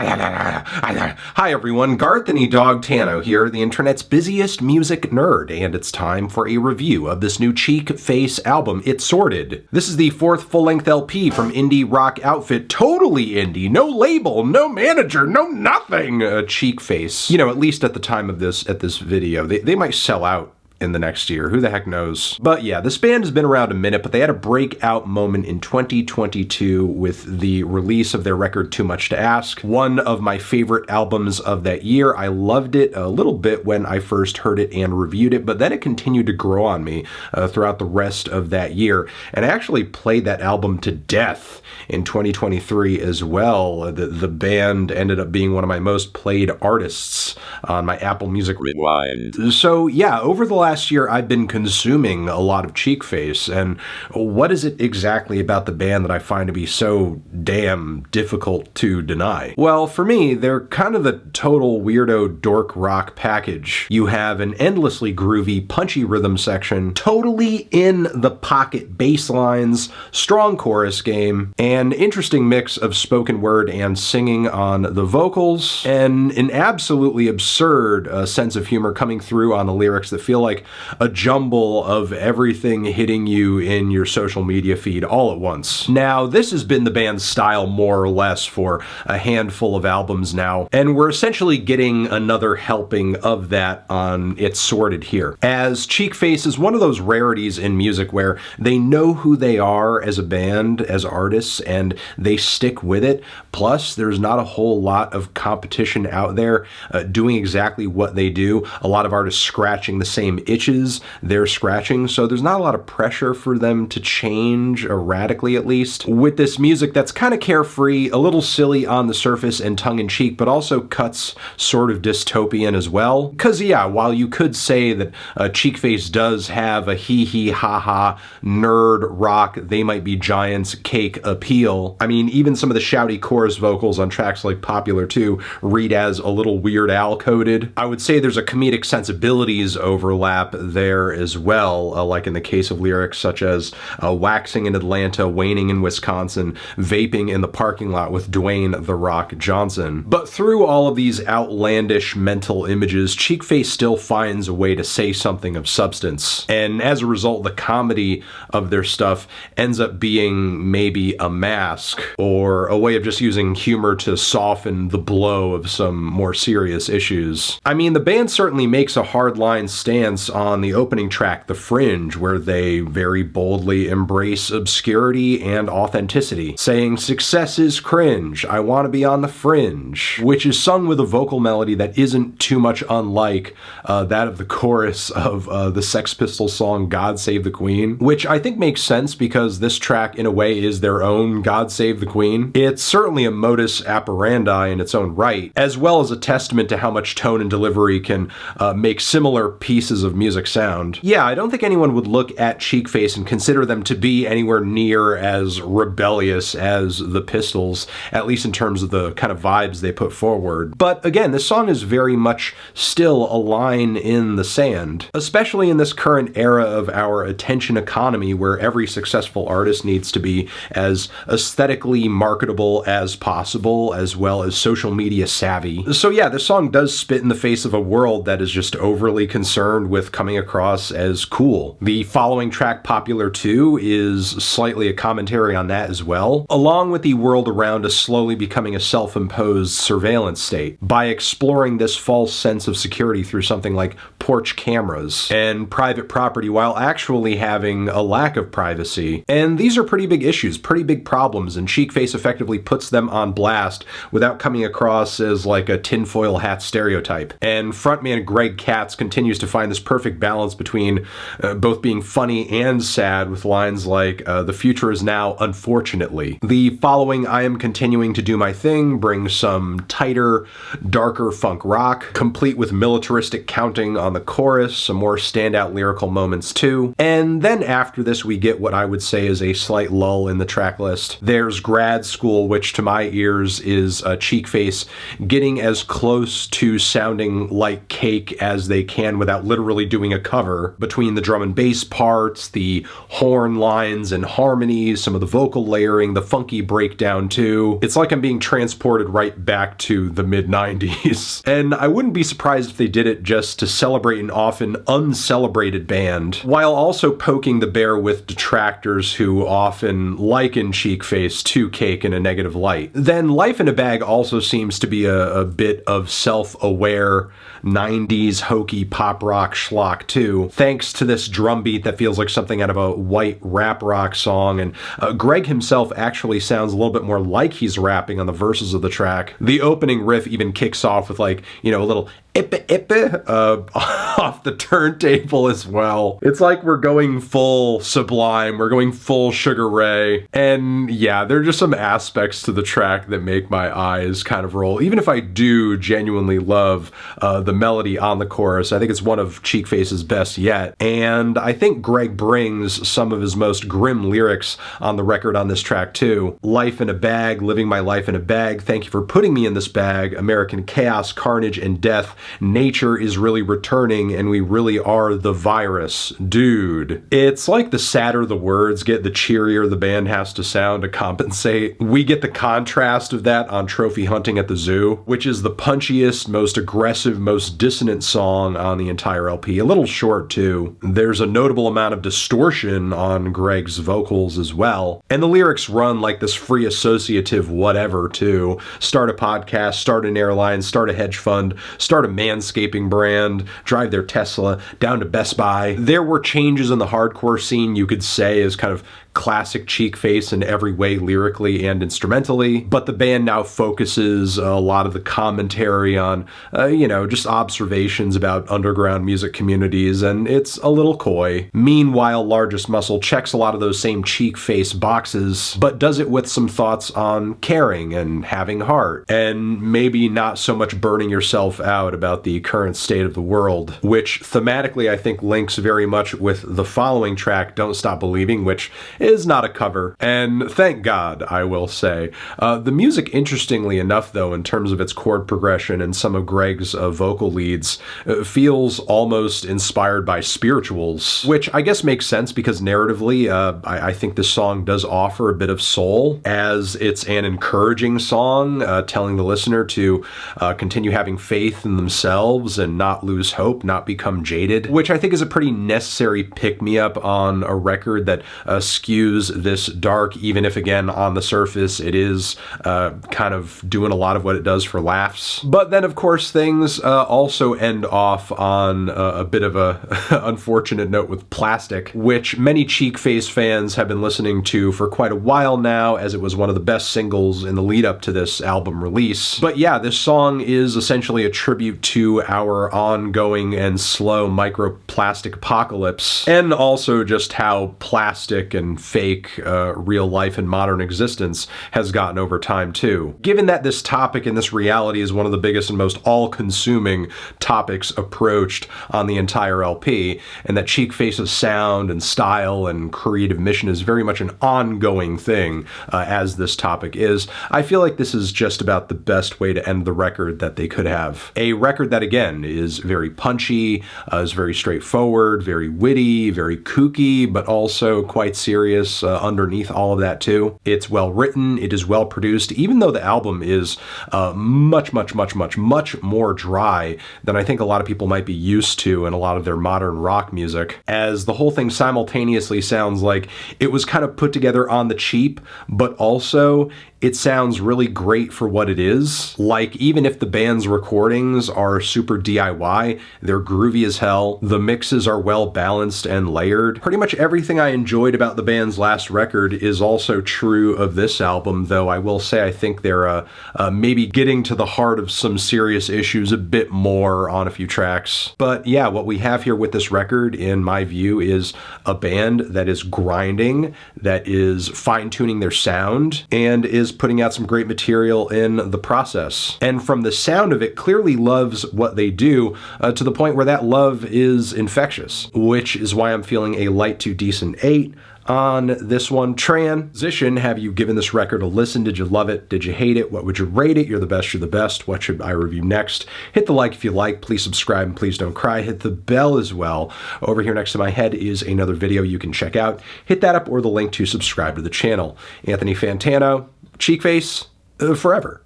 Hi everyone, Garthany Dog Tano here, the internet's busiest music nerd, and it's time for a review of this new Cheekface album, It's Sorted. This is the fourth full-length LP from indie rock outfit, totally indie, no label, no manager, no nothing, Cheekface. You know, at least at the time of this video, they might sell out in the next year. Who the heck knows? But yeah, this band has been around a minute, but they had a breakout moment in 2022 with the release of their record Too Much to Ask. One of my favorite albums of that year. I loved it a little bit when I first heard it and reviewed it, but then it continued to grow on me throughout the rest of that year. And I actually played that album to death in 2023 as well. The band ended up being one of my most played artists on my Apple Music Rewind. So yeah, over the last year I've been consuming a lot of Cheekface, and what is it exactly about the band that I find to be so damn difficult to deny? Well, for me, they're kind of the total weirdo dork rock package. You have an endlessly groovy, punchy rhythm section, totally in the pocket bass lines, strong chorus game, an interesting mix of spoken word and singing on the vocals, and an absolutely absurd sense of humor coming through on the lyrics that feel like a jumble of everything hitting you in your social media feed all at once. Now, this has been the band's style more or less for a handful of albums now, and we're essentially getting another helping of that on It's Sorted here. As Cheekface is one of those rarities in music where they know who they are as a band, as artists, and they stick with it. Plus, there's not a whole lot of competition out there doing exactly what they do. A lot of artists scratching the same itches they're scratching, so there's not a lot of pressure for them to change, radically at least. With this music that's kind of carefree, a little silly on the surface and tongue-in-cheek, but also cuts sort of dystopian as well. Because yeah, while you could say that Cheekface does have a hee-hee ha-ha nerd rock, they might be giants cake appeal, I mean, even some of the shouty chorus vocals on tracks like Popular 2 read as a little Weird Al coded. I would say there's a comedic sensibilities overlap there as well, like in the case of lyrics such as waxing in Atlanta, waning in Wisconsin, vaping in the parking lot with Dwayne "The Rock" Johnson. But through all of these outlandish mental images, Cheekface still finds a way to say something of substance. And as a result, the comedy of their stuff ends up being maybe a mask, or a way of just using humor to soften the blow of some more serious issues. I mean, the band certainly makes a hardline stance on the opening track, The Fringe, where they very boldly embrace obscurity and authenticity, saying, "Success is cringe, I want to be on the fringe," which is sung with a vocal melody that isn't too much unlike that of the chorus of the Sex Pistols song God Save the Queen, which I think makes sense because this track in a way is their own God Save the Queen. It's certainly a modus operandi in its own right, as well as a testament to how much tone and delivery can make similar pieces of music sound. Yeah, I don't think anyone would look at Cheekface and consider them to be anywhere near as rebellious as the Pistols, at least in terms of the kind of vibes they put forward. But again, this song is very much still a line in the sand, especially in this current era of our attention economy where every successful artist needs to be as aesthetically marketable as possible, as well as social media savvy. So yeah, this song does spit in the face of a world that is just overly concerned with coming across as cool. The following track, Popular 2, is slightly a commentary on that as well, along with the world around us slowly becoming a self-imposed surveillance state by exploring this false sense of security through something like porch cameras and private property while actually having a lack of privacy. And these are pretty big issues, pretty big problems, and Cheekface effectively puts them on blast without coming across as like a tinfoil hat stereotype. And frontman Greg Katz continues to find this perfect balance between both being funny and sad with lines like, "The future is now, unfortunately." The following, I Am Continuing to Do My Thing, brings some tighter, darker funk rock, complete with militaristic counting on the chorus, some more standout lyrical moments too. And then after this, we get what I would say is a slight lull in the track list. There's Grad School, which to my ears is Cheekface getting as close to sounding like Cake as they can without literally literally doing a cover between the drum and bass parts, the horn lines and harmonies, some of the vocal layering, the funky breakdown too. It's like I'm being transported right back to the mid-90s. And I wouldn't be surprised if they did it just to celebrate an often uncelebrated band, while also poking the bear with detractors who often liken Cheekface to Cake in a negative light. Then Life in a Bag also seems to be a bit of self-aware 90s hokey pop rock schlock too, thanks to this drum beat that feels like something out of a white rap rock song, and Greg himself actually sounds a little bit more like he's rapping on the verses of the track. The opening riff even kicks off with like, you know, a little ippe ippe off the turntable as well. It's like we're going full Sublime, we're going full Sugar Ray, and yeah, there are just some aspects to the track that make my eyes kind of roll. Even if I do genuinely love the melody on the chorus, I think it's one of Cheekface's best yet, and I think Greg brings some of his most grim lyrics on the record on this track too. Life in a bag, living my life in a bag, thank you for putting me in this bag, American chaos, carnage, and death. Nature is really returning and we really are the virus. Dude. It's like the sadder the words get, the cheerier the band has to sound to compensate. We get the contrast of that on Trophy Hunting at the Zoo, which is the punchiest, most aggressive, most dissonant song on the entire LP. A little short too. There's a notable amount of distortion on Greg's vocals as well. And the lyrics run like this free associative whatever too. Start a podcast, start an airline, start a hedge fund, start a manscaping brand, drive their Tesla down to Best Buy. There were changes in the hardcore scene, you could say, as kind of classic Cheekface in every way, lyrically and instrumentally, but the band now focuses a lot of the commentary on, just observations about underground music communities, and it's a little coy. Meanwhile, Largest Muscle checks a lot of those same Cheekface boxes, but does it with some thoughts on caring and having heart, and maybe not so much burning yourself out about the current state of the world, which thematically I think links very much with the following track, Don't Stop Believing, which is not a cover, and thank God, I will say. The music, interestingly enough, though, in terms of its chord progression and some of Greg's vocal leads, feels almost inspired by spirituals, which I guess makes sense because narratively, I think this song does offer a bit of soul, as it's an encouraging song, telling the listener to continue having faith in themselves and not lose hope, not become jaded, which I think is a pretty necessary pick-me-up on a record that skews this dark, even if again on the surface it is kind of doing a lot of what it does for laughs. But then of course things also end off on a bit of a unfortunate note with Plastic, which many Cheekface fans have been listening to for quite a while now, as it was one of the best singles in the lead up to this album release. But yeah, this song is essentially a tribute to our ongoing and slow microplastic apocalypse, and also just how plastic and fake real life and modern existence has gotten over time too. Given that this topic and this reality is one of the biggest and most all-consuming topics approached on the entire LP, and that Cheekface's sound and style and creative mission is very much an ongoing thing, as this topic is, I feel like this is just about the best way to end the record that they could have. A record that, again, is very punchy, is very straightforward, very witty, very kooky, but also quite serious underneath all of that too. It's well written, it is well produced, even though the album is much more dry than I think a lot of people might be used to in a lot of their modern rock music, as the whole thing simultaneously sounds like it was kind of put together on the cheap, but also it sounds really great for what it is. Like, even if the band's recordings are super DIY, they're groovy as hell, the mixes are well balanced and layered. Pretty much everything I enjoyed about the band's last record is also true of this album, though I will say I think they're maybe getting to the heart of some serious issues a bit more on a few tracks. But yeah, what we have here with this record, in my view, is a band that is grinding, that is fine-tuning their sound, and is putting out some great material in the process. And from the sound of it, clearly loves what they do, to the point where that love is infectious, which is why I'm feeling a light to decent 8 On this one, transition, have you given this record a listen? Did you love it? Did you hate it? What would you rate it? You're the best, you're the best. What should I review next? Hit the like if you like. Please subscribe and please don't cry. Hit the bell as well. Over here next to my head is another video you can check out. Hit that up or the link to subscribe to the channel. Anthony Fantano, Cheekface, forever.